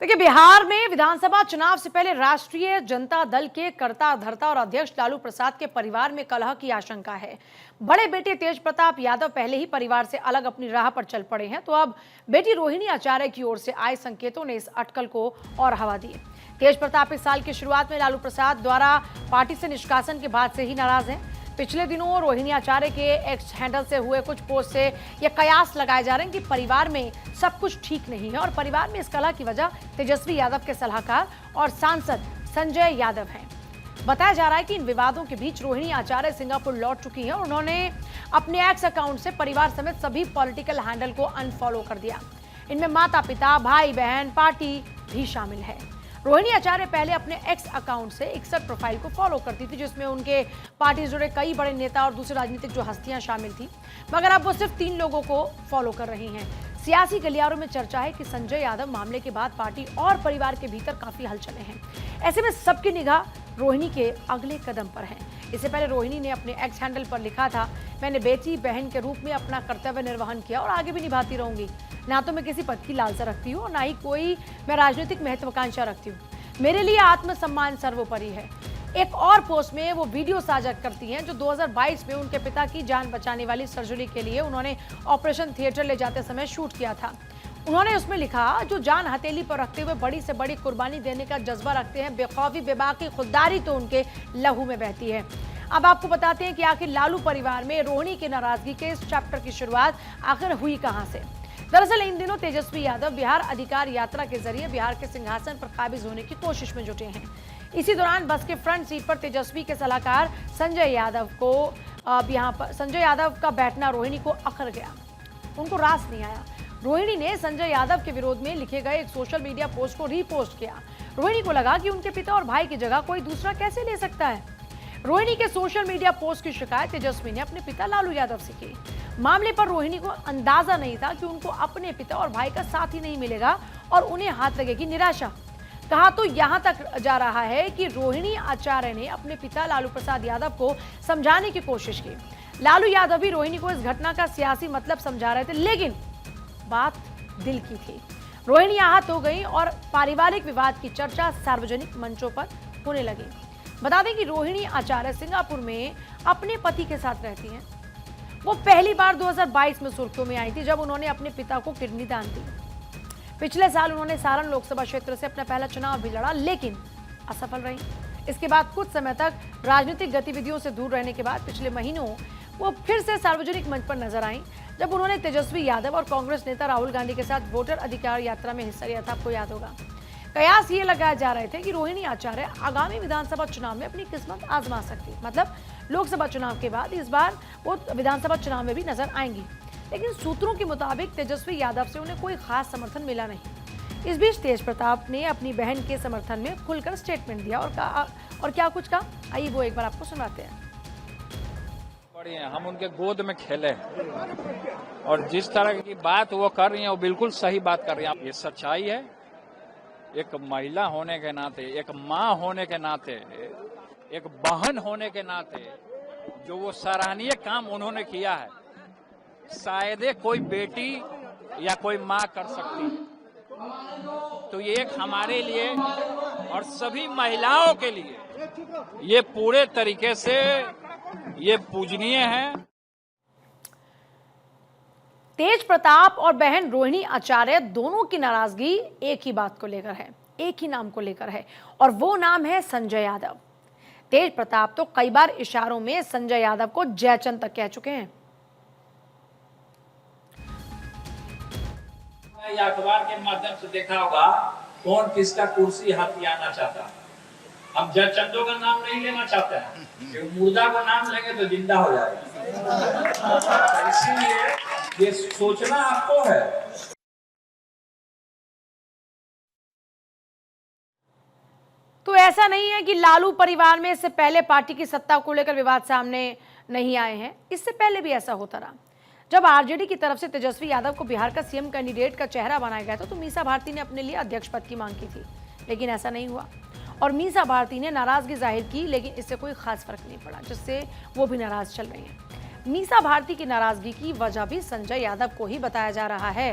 देखिए, बिहार में विधानसभा चुनाव से पहले राष्ट्रीय जनता दल के कर्ता धर्ता और अध्यक्ष लालू प्रसाद के परिवार में कलह की आशंका है। बड़े बेटे तेज प्रताप यादव पहले ही परिवार से अलग अपनी राह पर चल पड़े हैं, तो अब बेटी रोहिणी आचार्य की ओर से आए संकेतों ने इस अटकल को और हवा दी। तेज प्रताप इस साल की शुरुआत में लालू प्रसाद द्वारा पार्टी से निष्कासन के बाद से ही नाराज हैं। पिछले दिनों रोहिणी आचार्य के एक्स हैंडल से हुए कुछ पोस्ट से ये कयास लगाए जा रहे हैं कि परिवार में सब कुछ ठीक नहीं है और परिवार में इस कलह की वजह तेजस्वी यादव के सलाहकार और सांसद संजय यादव हैं। बताया जा रहा है कि इन विवादों के बीच रोहिणी आचार्य सिंगापुर लौट चुकी हैं और उन्होंने अपने एक्स अकाउंट से परिवार समेत सभी पॉलिटिकल हैंडल को अनफॉलो कर दिया। इनमें माता पिता, भाई बहन, पार्टी भी शामिल है। रोहिणी आचार्य पहले अपने एक्स अकाउंट से 61 प्रोफाइल को फॉलो करती थी, जिसमें उनके पार्टी से जुड़े कई बड़े नेता और दूसरे राजनीतिक जो हस्तियां शामिल थी, मगर अब वो सिर्फ 3 लोगों को फॉलो कर रही हैं। सियासी गलियारों में चर्चा है कि संजय यादव मामले के बाद पार्टी और परिवार के भीतर काफी हलचलें हैं। ऐसे में सबकी निगाह रोहिणी के अगले कदम पर है। इससे पहले रोहिणी ने अपने एक्स हैंडल पर लिखा था, मैंने बेटी बहन के रूप में अपना कर्तव्य निर्वहन किया और आगे भी निभाती रहूंगी। ना तो मैं किसी पद की लालसा रखती हूँ और ना ही कोई मैं राजनीतिक महत्वाकांक्षा रखती हूँ। मेरे लिए आत्मसम्मान सर्वोपरि है। एक और पोस्ट में वो वीडियो साझा करती हैं जो 2022 में उनके पिता की जान बचाने वाली सर्जरी के लिए उन्होंने ऑपरेशन थिएटर ले जाते समय शूट किया था। उन्होंने उसमें लिखा, जो जान हथेली पर रखते हुए बड़ी से बड़ी कुर्बानी देने का जज्बा रखते हैं, बेखौफी बेबाकी खुददारी तो उनके लहू में बहती है। अब आपको बताते हैं कि आखिर लालू परिवार में रोहिणी की नाराजगी के इस चैप्टर की शुरुआत आखिर हुई कहां से। दरअसल इन दिनों तेजस्वी यादव बिहार अधिकार यात्रा के जरिए बिहार के सिंहासन पर काबिज होने की कोशिश में जुटे हैं। इसी दौरान बस के फ्रंट सीट पर तेजस्वी के सलाहकार संजय यादव का बैठना रोहिणी को अखर गया। उनको रास नहीं आया। रोहिणी ने संजय यादव के विरोध में लिखे गए एक सोशल मीडिया पोस्ट को रीपोस्ट किया। रोहिणी को लगा कि उनके पिता और भाई की जगह कोई दूसरा कैसे ले सकता है। रोहिणी के सोशल मीडिया पोस्ट की शिकायत तेजस्वी ने अपने पिता लालू यादव से की। मामले पर रोहिणी को अंदाजा नहीं था कि उनको अपने पिता और भाई का साथ ही नहीं मिलेगा और उन्हें हाथ लगेगी निराशा। कहा तो यहां तक जा रहा है कि रोहिणी आचार्य ने अपने पिता लालू प्रसाद यादव को समझाने की कोशिश की। लालू यादव भी रोहिणी को इस घटना का सियासी मतलब समझा रहे थे, लेकिन बात दिल की थी। रोहिणी आहत हो गई और पारिवारिक विवाद की चर्चा सार्वजनिक मंचों पर होने लगी। बता दें कि रोहिणी आचार्य सिंगापुर में अपने पति के साथ रहती हैं। वो पहली बार 2022 में सुर्खियों में आई थी जब उन्होंने अपने पिता को किडनी दान दी। पिछले साल उन्होंने सारण लोकसभा क्षेत्र से अपना पहला चुनाव भी लड़ा, लेकिन असफल रही। इसके बाद कुछ समय तक राजनीतिक गतिविधियों से दूर रहने के बाद पिछले महीनों वो फिर से सार्वजनिक मंच पर नजर आई, जब उन्होंने तेजस्वी यादव और कांग्रेस नेता राहुल गांधी के साथ वोटर अधिकार यात्रा में हिस्सा लिया था। आपको याद होगा, कयास ये लगाए जा रहे थे कि रोहिणी आचार्य आगामी विधानसभा चुनाव में अपनी किस्मत आजमा सकती, मतलब लोकसभा चुनाव के बाद इस बार वो विधानसभा चुनाव में भी नजर आएंगी। लेकिन सूत्रों के मुताबिक तेजस्वी यादव से उन्हें कोई खास समर्थन मिला नहीं। इस बीच तेज प्रताप ने अपनी बहन के समर्थन में खुलकर स्टेटमेंट दिया और क्या कुछ कहा, आइए वो एक बार आपको सुनाते हैं। हम उनके गोद में खेले और जिस तरह की बात वो कर रही है वो बिल्कुल सही बात कर रही है। ये सच्चाई है। एक महिला होने के नाते, एक माँ होने के नाते, एक बहन होने के नाते जो वो सराहनीय काम उन्होंने किया है, शायद कोई बेटी या कोई माँ कर सकती है। तो ये एक हमारे लिए और सभी महिलाओं के लिए ये पूरे तरीके से ये पूजनीय है। तेज प्रताप और बहन रोहिणी आचार्य दोनों की नाराजगी एक ही बात को लेकर है, एक ही नाम को लेकर है, और वो नाम है संजय यादव। तेज प्रताप तो कई बार इशारों में संजय यादव को जयचंद तक कह चुके हैं। या अखबार के माध्यम से देखा होगा कौन किसका कुर्सी हथियाना चाहता है। हम जयचंदों का नाम नहीं लेना चाहते हैं, क्योंकि मुर्दा को नाम लेंगे तो जिंदा हो जाएगा। इसीलिए ये सोचना आपको है। तो ऐसा नहीं है कि लालू परिवार में इससे पहले पार्टी की सत्ता को लेकर विवाद सामने नहीं आए हैं। इससे पहले भी ऐसा होता रहा। जब आरजेडी की तरफ से तेजस्वी यादव को बिहार का सीएम कैंडिडेट का चेहरा बनाया गया था तो मीसा भारती ने अपने लिए अध्यक्ष पद की मांग की थी, लेकिन ऐसा नहीं हुआ और मीसा भारती ने नाराजगी जाहिर की, लेकिन इससे कोई खास फर्क नहीं पड़ा, जिससे वो भी नाराज चल रही हैं। मीसा भारती की नाराजगी की वजह भी संजय यादव को ही बताया जा रहा है।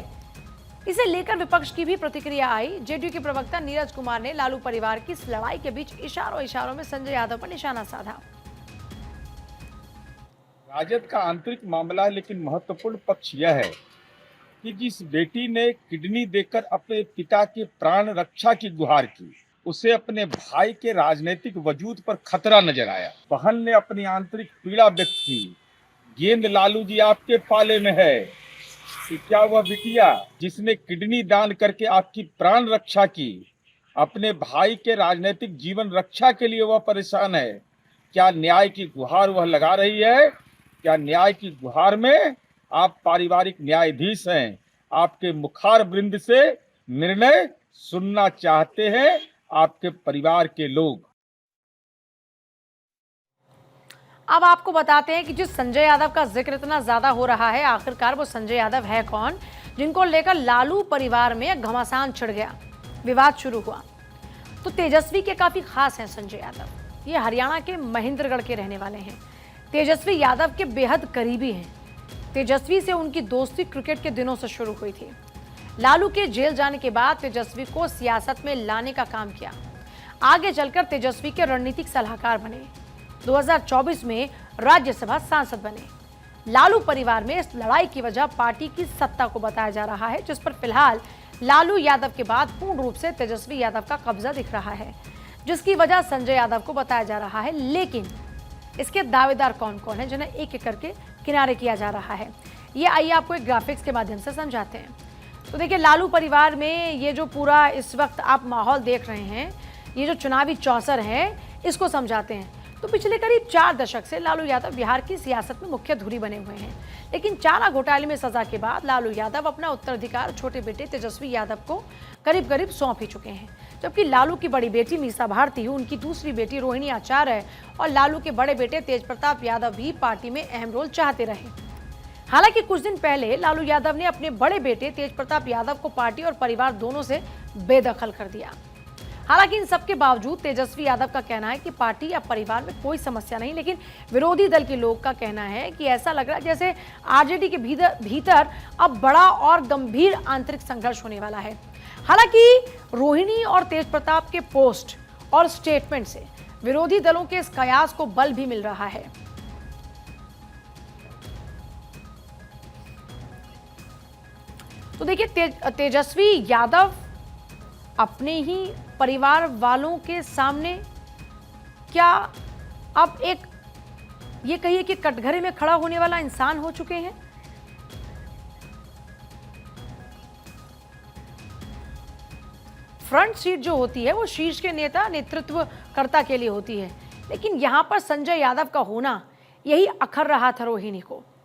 इसे लेकर विपक्ष की भी प्रतिक्रिया आई। जेडीयू के प्रवक्ता नीरज कुमार ने लालू परिवार की इस लड़ाई के बीच इशारों में संजय यादव पर निशाना साधा। राजद का आंतरिक मामला है, लेकिन महत्वपूर्ण पक्ष यह है कि जिस बेटी ने किडनी देकर अपने पिता के प्राण रक्षा की गुहार की, उसे अपने भाई के राजनीतिक वजूद पर खतरा नजर आया। बहन ने अपनी आंतरिक पीड़ा व्यक्त की। गेंद लालू जी आपके पाले में है कि क्या वह बिटिया जिसने किडनी दान करके आपकी प्राण रक्षा की, अपने भाई के राजनीतिक जीवन रक्षा के लिए वह परेशान है, क्या न्याय की गुहार वह लगा रही है? क्या न्याय की गुहार में आप पारिवारिक न्यायाधीश हैं? आपके मुखार वृंद से निर्णय सुनना चाहते हैं आपके परिवार के लोग। अब आपको बताते हैं कि जिस संजय यादव का जिक्र इतना ज्यादा हो रहा है, आखिरकार वो संजय यादव है कौन, जिनको लेकर लालू परिवार में घमासान छिड़ गया, विवाद शुरू हुआ। तो तेजस्वी के काफी खास हैं संजय यादव। ये हरियाणा के महेंद्रगढ़ के रहने वाले हैं। तेजस्वी यादव के बेहद करीबी हैं। तेजस्वी से उनकी दोस्ती क्रिकेट के दिनों से शुरू हुई थी। लालू के जेल जाने के बाद तेजस्वी को सियासत में लाने का काम किया। आगे चलकर तेजस्वी के रणनीतिक सलाहकार बने। 2024 में राज्यसभा सांसद बने। लालू परिवार में इस लड़ाई की वजह पार्टी की सत्ता को बताया जा रहा है, जिस पर फिलहाल लालू यादव के बाद पूर्ण रूप से तेजस्वी यादव का कब्जा दिख रहा है, जिसकी वजह संजय यादव को बताया जा रहा है। लेकिन इसके दावेदार कौन कौन है, जिन्हें एक एक करके किनारे किया जा रहा है, ये आइए आपको एक ग्राफिक्स के माध्यम से समझाते हैं। तो देखिए, लालू परिवार में ये जो पूरा इस वक्त आप माहौल देख रहे हैं, ये जो चुनावी चौसर है, इसको समझाते हैं। तो पिछले करीब 4 दशक से लालू यादव बिहार की सियासत में मुख्य धुरी बने हुए हैं। लेकिन चारा घोटाले में सजा के बाद लालू यादव अपना उत्तराधिकार छोटे बेटे तेजस्वी यादव को करीब करीब सौंप ही चुके हैं। जबकि लालू की बड़ी बेटी मीसा भारती, उनकी दूसरी बेटी रोहिणी आचार्य और लालू के बड़े बेटे तेज प्रताप यादव भी पार्टी में अहम रोल चाहते रहे। हालांकि कुछ दिन पहले लालू यादव ने अपने बड़े बेटे तेज प्रताप यादव को पार्टी और परिवार दोनों से बेदखल कर दिया। हालांकि इन सबके बावजूद तेजस्वी यादव का कहना है कि पार्टी या परिवार में कोई समस्या नहीं, लेकिन विरोधी दल के लोग का कहना है कि ऐसा लग रहा है जैसे आरजेडी के भीतर अब बड़ा और गंभीर आंतरिक संघर्ष होने वाला है। हालांकि रोहिणी और तेज प्रताप के पोस्ट और स्टेटमेंट से विरोधी दलों के इस कयास को बल भी मिल रहा है। तो देखिए, तेजस्वी यादव अपने ही परिवार वालों के सामने क्या अब एक ये कहिए कि कटघरे में खड़ा होने वाला इंसान हो चुके हैं। फ्रंट सीट जो होती है वो शीर्ष के नेता नेतृत्वकर्ता के लिए होती है, लेकिन यहां पर संजय यादव का होना यही अखर रहा था रोहिणी को।